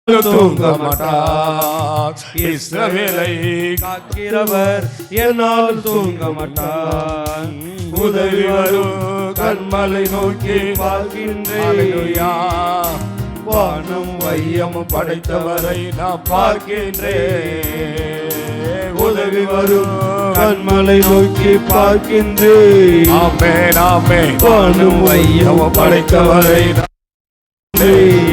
தூங்க மாட்டார். இஸ்ரவேலை காக்கிறவர் என்னால் தூங்க மாட்டார். உதவி வரும் கண்மலை நோக்கி பார்க்கின்றேன். வானம் வையம் படைத்தவரை நான் பார்க்கின்றேன். உதவி வரும் கண்மலை நோக்கி பார்க்கின்றேன். ஆமென் ஆமென். வானம் வையம் படைத்தவரை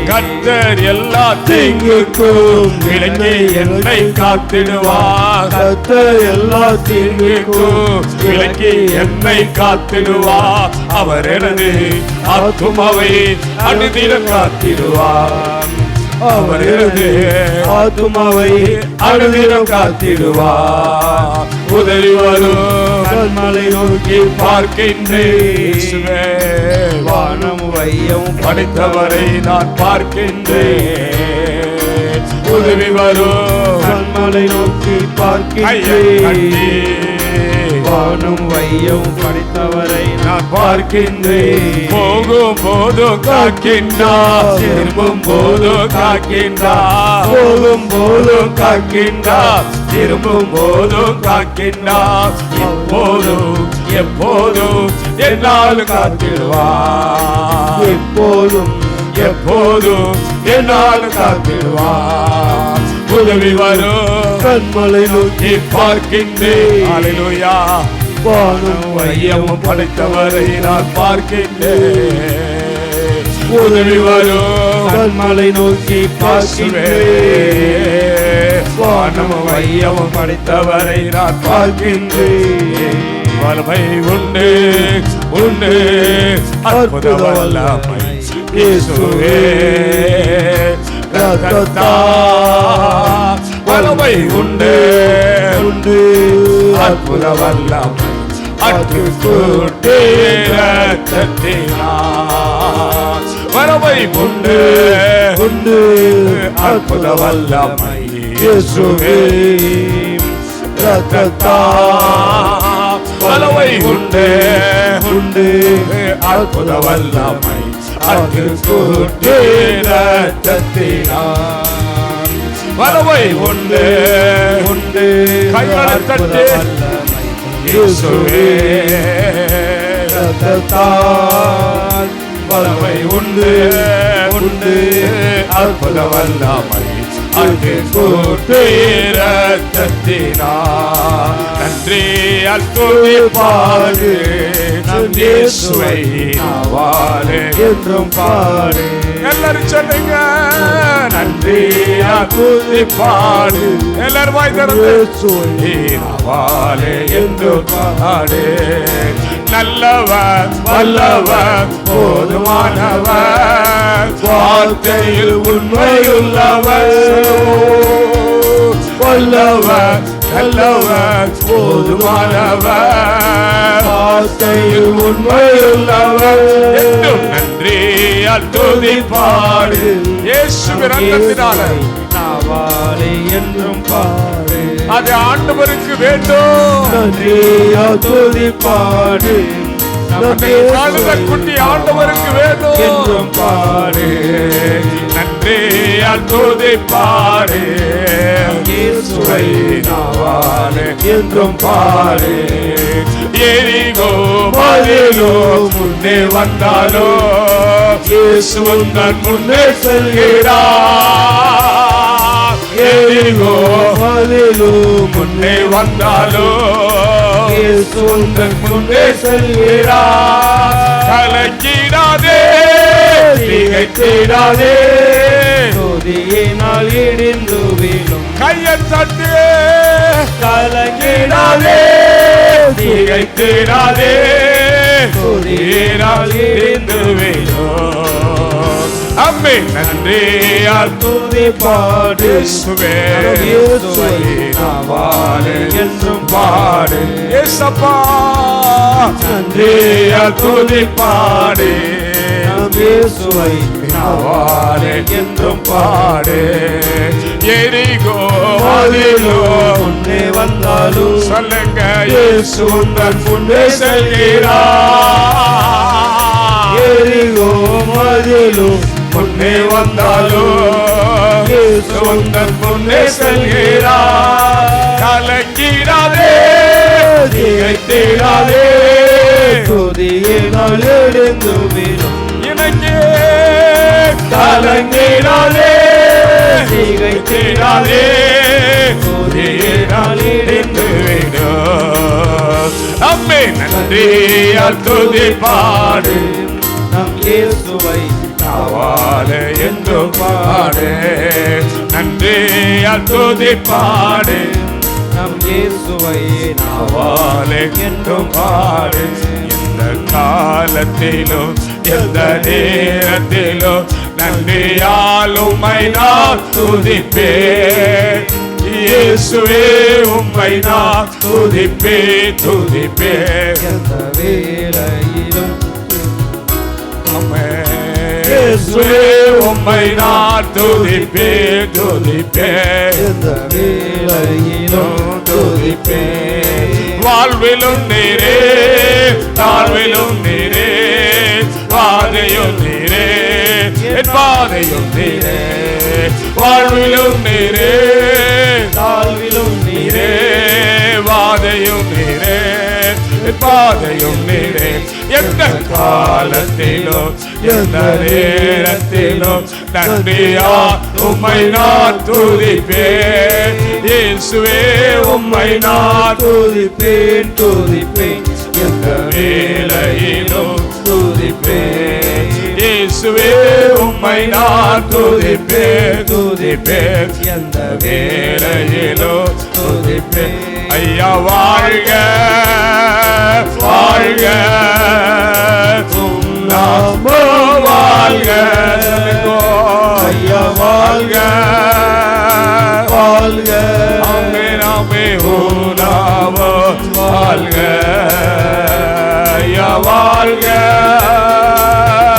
கர்த்தர் எல்லா தீங்குக்கும் விலக்கி என்னை காத்திடுவார். கர்த்தர் எல்லா தீங்குக்கும் விலக்கி என்னை காத்திடுவார். அவர் எனது ஆத்துமாவை அனுதினம் காத்திடுவார். அவர் எனது ஆத்துமாவை அனுதினம் காத்திடுவார். உதவி வரும் கண்மலை நோக்கி பார்க்கின்றேன். வானம் வையம் படைத்தவரை நான் பார்க்கின்றேன். உதவி வரும் கண்மலை நோக்கி பார்க்கின்றேன். வானம் வையம் படைத்தவரை நான் பார்க்கின்றேன். போகும் போதும் காக்கின்றார், திரும்பும் போதும் காக்கின்றார். போகும் போதும் காக்கின்றார், திரும்பும் போதும் காக்கின்றார். இப்போதும் எப்போதும் என்னால் காத்திடுவார். எப்போதும் எப்போதும் என்னால் காத்திடுவார். உதவி வரும் கண்மலை நோக்கி பார்க்கின்றேன். அல்லேலூயா. வானம் வையம் படைத்தவரை நான் பார்க்கின்றேன். உதவி வரும் கண்மலை நோக்கி பார்க்கின்றேன். வானம் வையம் படைத்தவரை நான் பார்க்கின்றேன். வல்லமை உண்டு உண்டு அற்புத வல்லமை இயேசுவே. வல்லமை உண்டு உண்டு அற்புத வல்லமை அற்புதே ரத்தத்தினார். வல்லமை உண்டு உண்டு அற்புத வல்லமை இயேசுவே. ரத்தத்தார். வல்லமை உண்டு உண்டு அற்புத வல்லமை அற்புதே ரத்தத்தினார். வல்லமை உண்டு உண்டு கைகளை தட்டி இயேசுவே. ரத்தத்தால் வல்லமை உண்டு உண்டு அற்புத வல்லமை அற்புதே ரத்தத்தினார். நன்றி அற்புதே பாடு நம் இயேசுவை நாவாலே என்றும் பாடு. எல்லாரும் சொல்லுங்க. நன்றி அற்புதே பாடு. எல்லாரும் வாய் திறந்து நாவாலே என்று பாடு. நல்லவர் வல்லவர் போதுமானவர் வார்த்தையில் உண்மையுள்ளவர். வல்லவர் நல்லவர் போதுமானவர் வார்த்தையில் உண்மையுள்ளவர். என்றும் நன்றியால் துதி பாடு. இயேசுவின் ரத்தத்தினாலே நாவாலே என்றும் பாடு. அது ஆண்டவருக்கு வேண்டும். நன்றியால் துதி பாடு. குட்டி ஆண்டவருக்கு வேண்டும் என்றும் பாடு. நன்றியால் துதி பாடு. இயேசுவை நாவாலே என்றும் பாடு. எரிகோ பதிலோ முன்னே வந்தாலோ இயேசு உந்தன் முன்னே செல்கிறார். எரிகோ பதிலோ முன்னே வந்தாலோ இயேசு உந்தன் முன்னே செல்கிறார். கலக்கிடாதே திகைத்திடாதே. துதியினால் இடிந்து வீழும் கையை தட்டு. கலங்கிடாதே திகைத்திடாதே. துதியினால் இடிந்து வீழும். அம்மே நன்றியால் துதி பாடு. இயேசுவே இயேசுவை நாவாலே என்றும் பாடு. இயேசப்பா நன்றியால் துதி பாடு. இயேசுவை நாவாலே என்றும் பாடு. எரிகோ பதிலோ முன்னே வந்தாலும் சொல்லுங்க. இயேசு உந்தன் முன்னே செல்கிறார். எரிகோ மதிலும் முன்னே வந்தாலும் இயேசு உந்தன் முன்னே செல்கிறார். கலங்கிடாதே, திகைத்திடாதே, துதியினால் எழுந்து விடும். எனக்கே கலங்கிடாதே, திகைத்திடாதே, துதியினால் எழுந்து விடும். அம்மே நன்றியால் துதி பாடு, நம் இயேசுவை நாவாலே என்றும் பாடு. நன்றியால் துதி பாடு, நம் இயேசுவை நாவாலே என்றும் பாடு. எந்த காலத்திலும் எந்த நேரத்திலும் நன்றியால் உம்மை நான் துதிப்பேன். இயேசுவே உம்மை நான் துதிப்பேன், துதிப்பேன். எந்த வேளையிலும் இயேசுவே உம்மை நான் துதிப்பேன், துதிப்பேன். எந்த வேளையிலும் துதிப்பேன். வாழ்விலும் நீரே, தாழ்விலும் நீரே, பாதையும் நீரே, என் பாதையும் நீரே. வாழ்விலும் நீரே, தாழ்விலும் நீரே, வாதையும் நீரே, என் பாதையும் நீரே. எந்த காலத்திலும் எந்த நேரத்திலும் நன்றியா உம்மை நான் துதிப்பேன். இயேசுவே உம்மை நான் துதிப்பேன், துதிப்பேன். எந்த வேளையிலும் துதிப்பேன். இயேசுவே உம்மை நான் துதிப்பேன், துதிப்பேன். எந்த வேளையிலும் துதிப்பேன். ஐயா வாழ்க, வாழ்க, உம் நாமோ வாழ்க. ஐயா வாழ்க, வாழ்க. ஆமே நாமே உம் நாமோ வாழ்க. ஐயா வாழ்க,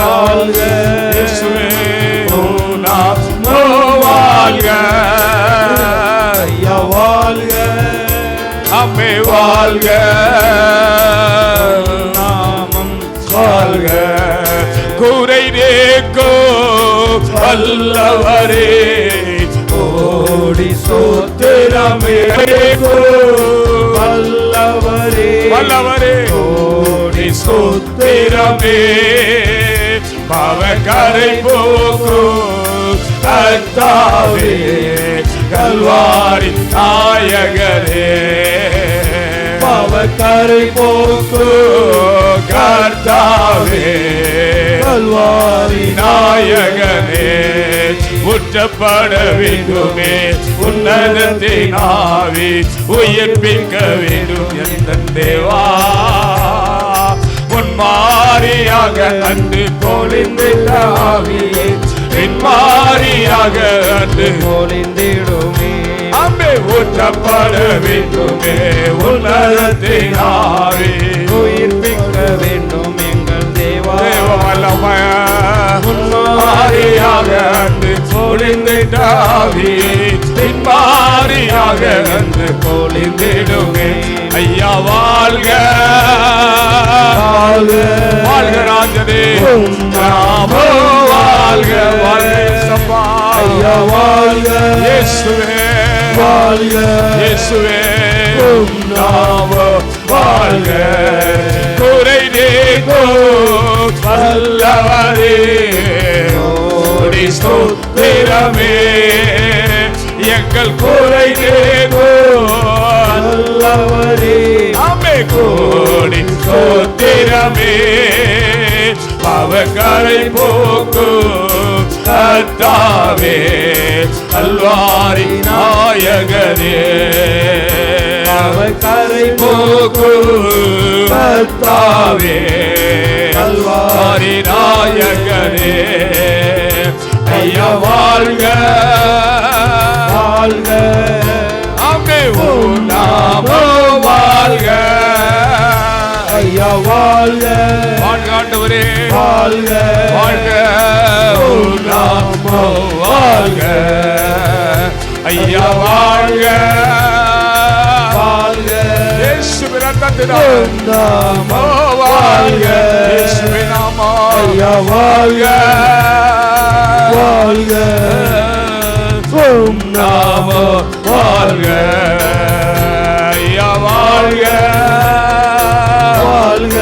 வாழ்க. இயேசுவே உம் நாமோ வாழ்க. ஐயா வாழ்க. அம்மே வாழ்க, நாமம் வாழ்க. குறை நீக்கோ வல்லவரே, கோடி ஸ்தோத்திரமே. வல்லவரே, வல்லவரே, கோடி ஸ்தோத்திரமே. பாவக்கரை போக்கு கர்த்தாவே, கல்வாரி நாயகரே. பாவக்கரை போக்கு கர்த்தாவே, கல்வாரி நாயகனே. ஊற்றப்பட வேண்டுமே உன்னதத்தின் ஆவி, உயிர்ப்பிக்க வேண்டும் எந்த தேவா. முன்மாரியாக அன்று பொழிந்திட்ட ஆவியே, பின்மாரியாக அன்று பொழிந்திடுமே. அம்பே ஊற்றப்பட வேண்டுமே உன்னதத்தின் ஆவி, உயிர்ப்பிக்க வேண்டும் எங்கள் தேவா. தேவ வல்லமை முன்மாரியாக அன்று பொழிந்திட்ட ஆவி, பின்மாரியாக அன்று பொழிந்திடுமே. ஐயா வாழ்க, வாழ்க. வாழ்க ராஜனே, நாமோ வாழ்க, வாழ்க சப்பா. ஐயா வாழ்க. இயேசுவே வாழ்க. இயேசுவே உம் நாமோ வாழ்க. குறை நீக்கோ வல்லவரே, கோடி ஸ்தோத்திரமே. எங்கள் குறை நீக்கோ வல்லவரே, ஆமே, கோடி ஸ்தோத்திரமே. பாவக்கரை போக்கு கர்த்தாவே, கல்வாரி நாயகரே. பாவக்கரை போக்கு கர்த்தாவே, கல்வாரி நாயகரே. ஐயா வாழ்க, வாழ்க. ஆமே உம் நாமோ வாழ்க. ஐயா வாழ்க. வாழ்க ஆண்டவரே, வாழ்க. வாழ்க உம் நாமோ வாழ்க. ஐயா வாழ்க, வாழ்க. இயேசுவின் ரத்தத்தினால் உம் நாமம் நாமோ வாழ்க. இயேசுவின் நாமம் ஐயா வாழ்க. வாழ்க. உம் நாமம் வாழ்க ஐயா வாழ்க வாழ்க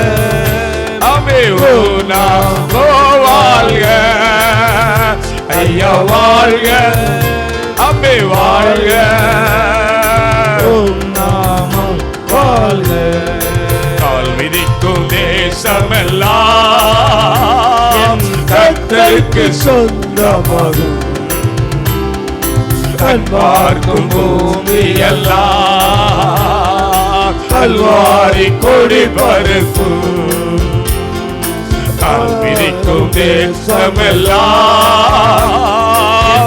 அமே உம் நாமம் வாழ்க ஐயா வாழ்க அமே வாழ்க உம் நாமம் வாழ்க கால் மிதிக்கும் தேசமெல்லாம் கர்த்தருக்கு சொந்தமாகும் பார்க்கும் பூமி எல்லாம் கல்வாரி கொடி பருப்பு கால் மிதிக்கும் தேசமெல்லாம்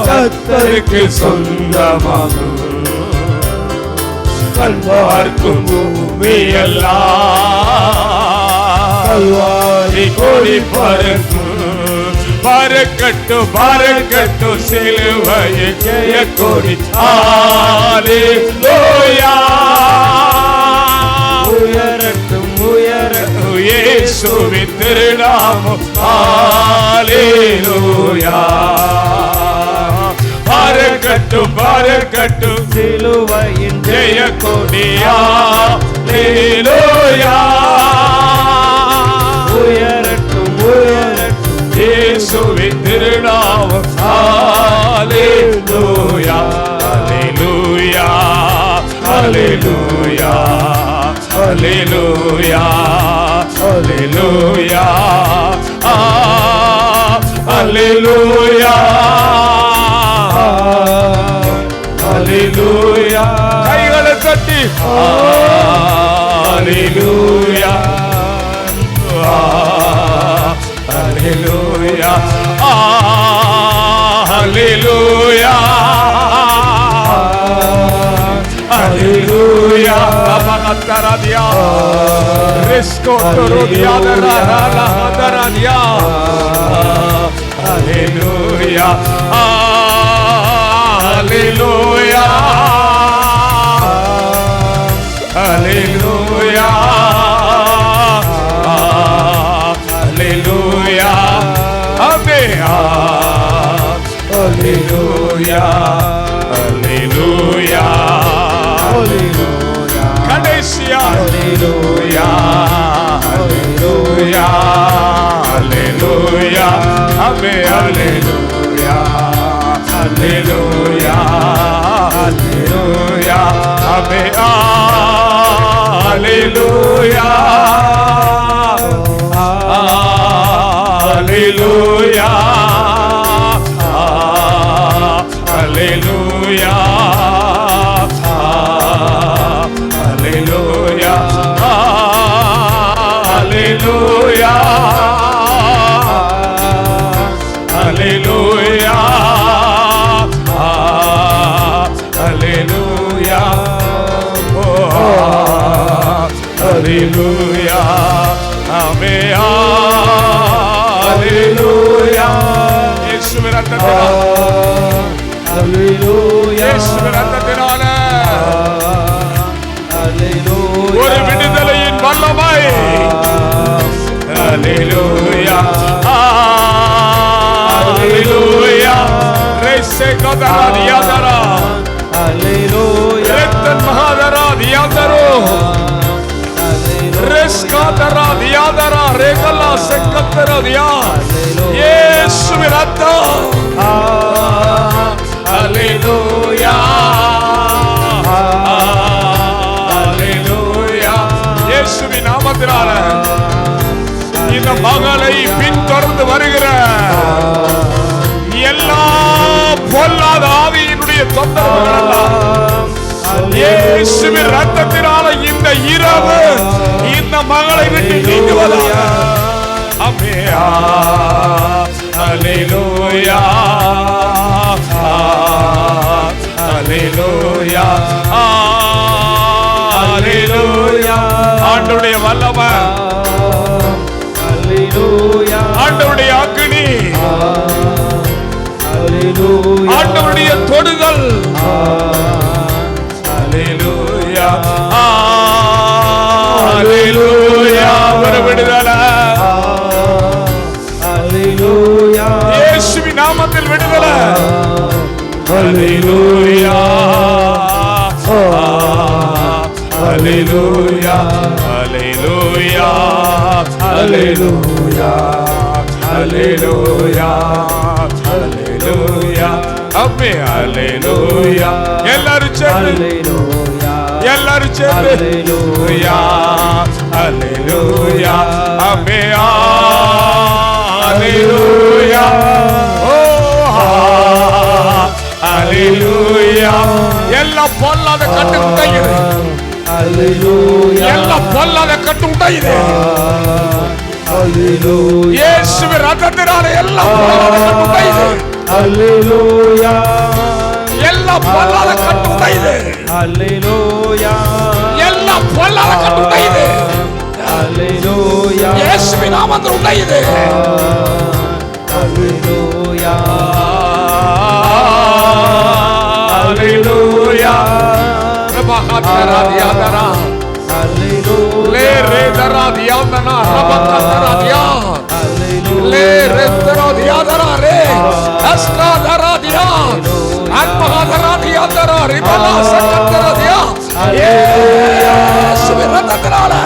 கர்த்தருக்கு சொந்தமாகும் பார்க்கும் பூமி எல்லாம் கல்வாரி கொடி பருப்பு பறக்கட்டும் பறக்கட்டும் சிலுவையில் ஜெய கொடி ஹல்லேலூயா உயரட்டும் உயரட்டும் இயேசுவின் திருநாமம் ஹல்லேலூயா பறக்கட்டும் பறக்கட்டும் சிலுவையின் ஜெய கொடி ஹல்லேலூயா உயரட்டும் உயரட்டும் இயேசுவின் திருநாமம் ஹல்லேலூயா ஹல்லேலூயா ஹல்லேலூயா ஹல்லேலூயா ஹல்லேலூயா ஹல்லேலூயா ஹல்லேலூயா கைகளை தட்டி ஹல்லேலூயா Hallelujah, Hallelujah, Hallelujah. Abagantaradia, Risco Torodia, Daradia. Hallelujah, Hallelujah, Hallelujah. Hallelujah, Amen. Hallelujah, Hallelujah, Hallelujah, Kadesia, Hallelujah, Hallelujah, Hallelujah, Amen. Hallelujah, Hallelujah, Hallelujah, Amen. Hallelujah. Hallelujah, Hallelujah, Hallelujah, Hallelujah, Hallelujah, Hallelujah, Hallelujah, Amen. Hallelujah. இயேசுவின் ரத்தத்தினால Hallelujah, இயேசுவின் ரத்தத்தினால Hallelujah, ஒரு விடுதலையின் வல்லமை. Hallelujah, Hallelujah. Rese kadara diadara, Hallelujah, Retan mahadara diadaro, Reskadara diadara, Regala sekatara dia. இயேசுவின் ரத்தம். Hallelujah, Hallelujah. இயேசுவின் நாமத்தினால இந்த மகளை பின்தொடர்ந்து வருகிற எல்லா பொல்லாத ஆவியினுடைய தொந்தரவுகள் எல்லாம் இயேசுவின் ரத்தத்தினால இந்த இரவு இந்த மகளை விட்டு நீங்குவதாக. ஆமென். Hallelujah, Hallelujah, Hallelujah. ஆண்டவருடைய வல்லமை, Hallelujah, ஆண்டவருடைய அக்கினி, Hallelujah, ஆண்டவருடைய தொடுதல். Hallelujah, Hallelujah. ஒரு விடுதலை. Hallelujah, இயேசுவின் நாமத்தில் விடுதலை. Hallelujah. Hallelujah. Hallelujah. Hallelujah. Hallelujah. Hallelujah. Hallelujah. Amen. Hallelujah. எல்லாரும் சேர்ந்து எல்லாரும் சேர்ந்து Hallelujah. Hallelujah. Amen. Hallelujah. Hallelujah. எல்லா பொல்லாத கட்டு உடையுது. Hallelujah. எல்லா பொல்லாத கட்டு உடையுது. Hallelujah. இயேசுவின் ரத்தத்தினாலே எல்லா பொல்லாத கட்டு உடையுது. Hallelujah. எல்லா பொல்லாத கட்டு உடையுது. Hallelujah. எல்லா பொல்லாத கட்டு உடையுது. Hallelujah. இயேசுவின் நாமத்தில் உடையுது. Hallelujah. Hallelujah. Rabakatara diadara. Hallelujah. Le redara diadana. Rabakatara dia. Hallelujah. Le redara diadara re. Askadara dia. Anmahadara diadara. Ribala sakatara dia. Yes. Viratadara.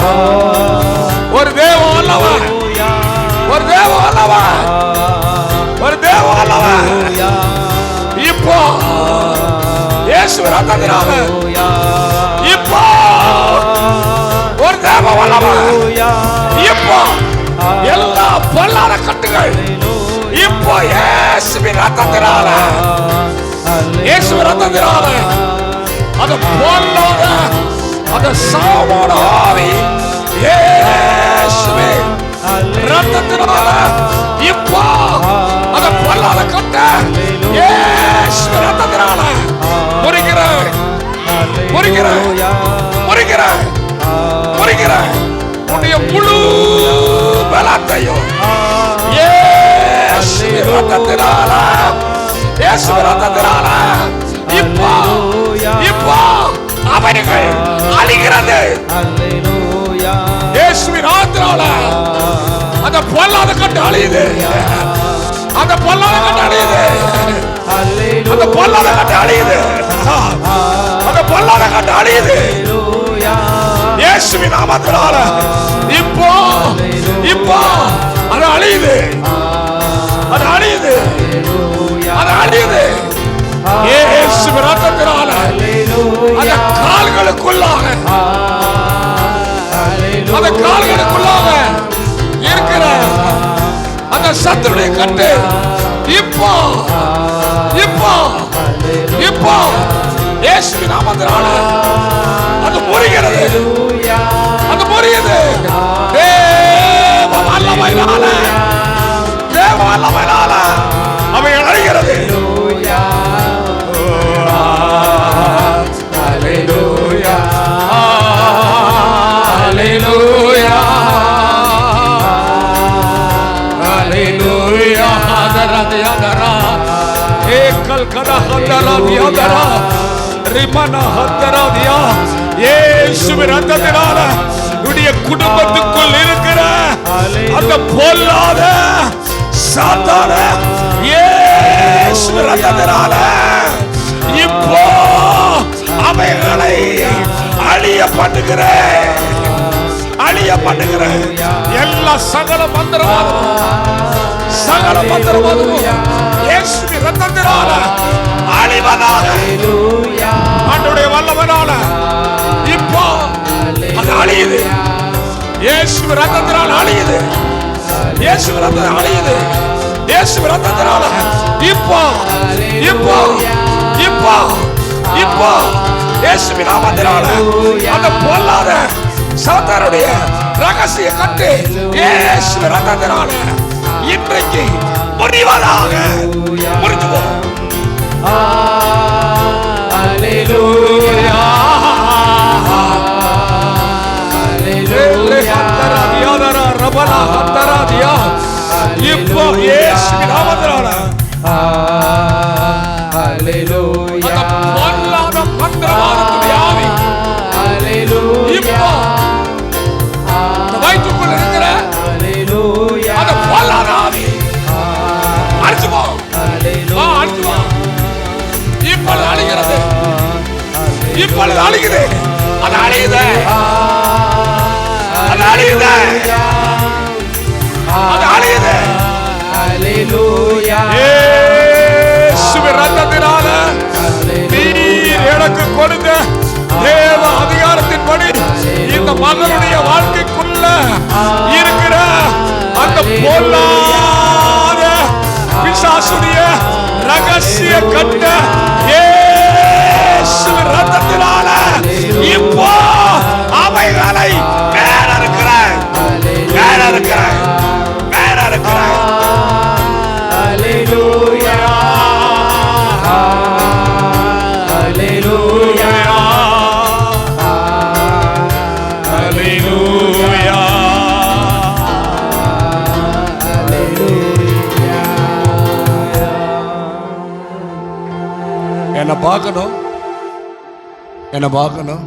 ஒரு தேவன் அல்லவன். ஒரு தேவன் அல்லவன். ஒரு தேவன் அல்லவன். இப்போ இயேசு ரத்தத்தினால இப்போ ஒரு தேவன் அல்லவன். இப்போ எல்லா பொல்லாத கட்டுகள் இப்போ இயேசுவின் ரத்தத்தினால இயேசுவின் ரத்தத்தினால அது பொல்லாத அது சாவோட ஆவி இயேசுவின் ரத்தத்தினால இப்போ அத பொல்லாத கட்ட இயேசுவின் ரத்தத்தினால முறிக்கிறேன் முறிக்கிறேன் முறிக்கிறேன் முறிக்கிறேன். உன்னுடைய முழு பலத்தையும் இயேசுவின் ரத்தத்தினால இயேசுவின் ரத்தத்தினால இப்போ இப்போ அவர்கள் அழிகிறது. இயேசுவின் ரத்தத்தினால அந்த பொல்லாத கட்டு அழியுது. அந்த பொல்லாத கட்டு அழியுது. அந்த பொல்லாத கட்டு அழியுது. அந்த பொல்லாத கட்டு அழியுது. இயேசுவின் நாமத்தினால இப்போ இப்போ அது அழியுது. அது அழியுது. அது அழியுது. இயேசுவின் ரத்தத்தினால அந்த கால்களுக்குள்ளாக அந்த கால்களுக்குள்ளாக இருக்கிற அந்த சத்துருடைய கட்டு இப்போ இப்போ இப்போ இயேசுவின் நாமத்தினால அது முறிகிறது. அது முறியுது. தேவ வல்லமையினால தேவ வல்லமையினால அவை அழிகிறது. Hallelujah. Hallelujah. Hallelujah. Hadara diadara. Ekal kada hadara diadara. Rimana hadara dia. இயேசுவின் ரத்தத்தினால உடைய குடும்பத்துக்குள் இருக்கிற அந்த பொல்லாத சாத்தான இயேசுவின் ரத்தத்தினால இப்போ அவைகளை அழிய பண்ணுகிறேன். அழிய பண்ணுகிறேன். எல்லா சகல மந்திரவாதமும் சகல மந்திரவாதமும் இயேசுவின் ரத்தத்தினால அழிவதாக ஆண்டவருடைய வல்லமையினால இப்போ அது அழியுது. இயேசுவின் ரத்தத்தினால அழியுது. இயேசுவின் ரத்தத்தினால அழியுது. இயேசுவின் ரத்தத்தினால இப்போ இப்போ இப்போ இப்போ இயேசுவின் நாமத்தினால அந்த பொல்லாத சாத்தானுடைய ரகசிய கட்டு இயேசுவின் ரத்தத்தினால இன்றைக்கு முறிவதாக முறிந்து போ. Hallelujah. Hallelujah. இப்போ இயேசுவின் நாமத்தினால Hallelujah. அந்த பொல்லாத மந்திரவாதத்துடைய ஆவி இப்போ வயிற்றுக்குள்ள இருக்கிற அந்த பொல்லாத ஆவி அடிச்சு போ. அடிச்சு போ. இப்போ இப்பொழுது அழியுது. அது அழியுது. அது அழியுது. அது அழியுது. ஹல்லேலூயா. இயேசுவின் இரத்தத்தினால நீர் எனக்கு கொடுத்த தேவ அதிகாரத்தின்படி இந்த மகனுடைய வாழ்க்கைக்குள்ள இருக்கிற அந்த பொல்லாத பிசாசுடைய ரகசிய கட்ட இயேசுவின் இரத்தத்தினால இப்போ அவைகளை மேல இருக்கிறேன், மேல இருக்கிறேன், மேல இருக்கிறேன். ஹல்லேலூயா. ஹல்லேலூயா. ஹல்லேலூயா. என்ன பார்க்கணும், என்ன பார்க்கணும்.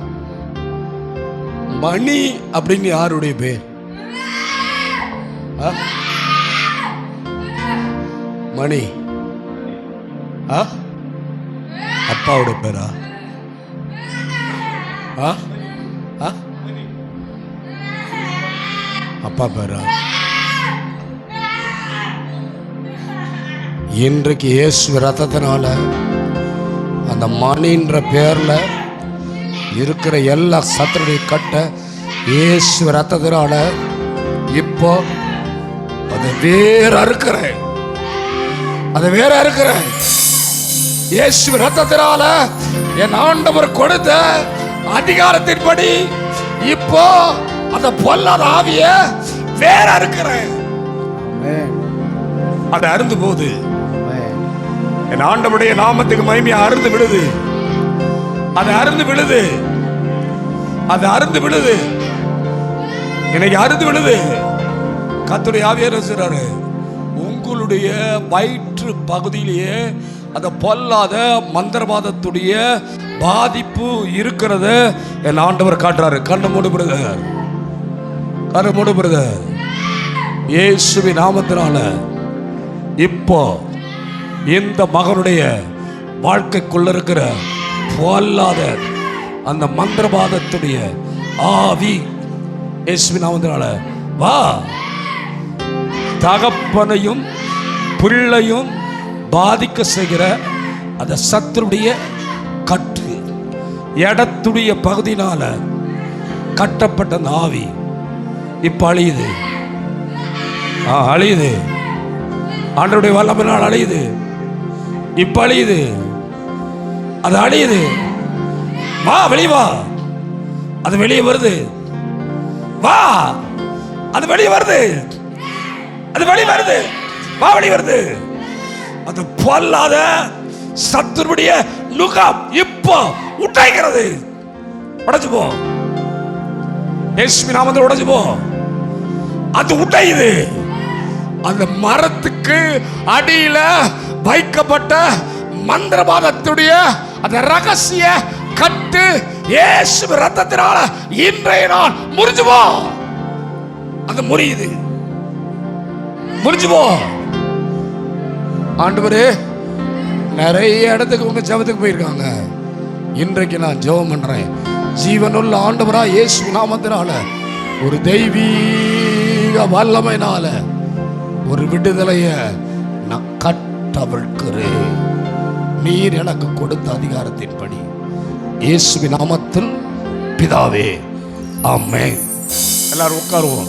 மணி அப்படின்னு யாருடைய பேர்? மணி அப்பாவுடைய பேரா? அப்பா பேரா? இன்றைக்கு இயேசு ரத்தத்தினால அந்த மணின்ற பேர்ல இருக்கிற எல்லா சத்துருடைய கட்ட இயேசு ரத்தத்தினால இப்போ அதை வேற அறுக்கிறேன், அதை வேற அறுக்கிறேன். இயேசு ரத்தத்தினால என் ஆண்டவர் கொடுத்த அதிகாரத்தின்படி இப்போ அந்த பொல்லாத ஆவிய வேற அறுக்கிறேன். அது அருந்து போகுது. என் ஆண்டவருடைய நாமத்துக்கு மகிமையா அருந்து விடுது. அது அருந்து விழுது. அது அருந்து விழுது. இன்னைக்கு அருந்து விழுது. கர்த்தருடைய ஆவியானவர் சொல்றாரு, உங்களுடைய வயிற்று பகுதியிலேயே அந்த பொல்லாத மந்திரவாதத்துடைய பாதிப்பு இருக்கிறத என் ஆண்டவர் காட்டுறாரு. கண்ணு மூடு பிரதர், கண்ணு மூடு பிரதர். இயேசுவின் நாமத்தினால இப்போ இந்த மகனுடைய வாழ்க்கைக்குள்ள இருக்கிற பொல்லாத அந்த மந்திரவாதத்துடைய ஆவி இயேசுவின் நாமத்தினால வா. தகப்பனையும் பிள்ளையும் பாதிக்க செய்கிற அந்த சத்துருடைய கட்டு இடத்துடைய பகுதியினால கட்டப்பட்ட அந்த ஆவி இப்ப அழியுது. அழியுது. ஆண்டவருடைய வல்லமையினால் அழியுது. இப்ப அழியுது. அது அழியுது. வா, வெளியே வா. அது வெளியே வருது. வா, அது வெளியே வருது. அது வெளியே வருது. வா, வெளியே வருது. அது பொல்லாத சத்துருடைய நுகம் இப்போ உடைக்கிறது. உடைச்சு போ. இயேசுவின் நாமத்தில் உடைச்சு போ. அது உடையுது. அந்த மரத்துக்கு அடியில வைக்கப்பட்ட மந்திரவாதத்துடைய அந்த ரகசிய கட்டு இயேசு ரத்தத்தினால இன்றைய நாள் முறிஞ்சு போ. அது முறியுது. முறிஞ்சு போ. ஆண்டவரே, நிறைய இடத்துக்கு உங்க ஜெபத்துக்கு போயிருக்காங்க. இன்றைக்கு நான் ஜெபம் பண்றேன். ஜீவனுள்ள ஆண்டவரா இயேசு நாமத்தினால ஒரு தெய்வீக வல்லமையினால ஒரு விடுதலைய நான் கட்டவிழ்க்கிறேன். நீர் எனக்கு கொடுத்த அதிகாரத்தின்படி இயேசுவின் நாமத்தில் பிதாவே, ஆமென். எல்லாரும் உட்காருவோம்.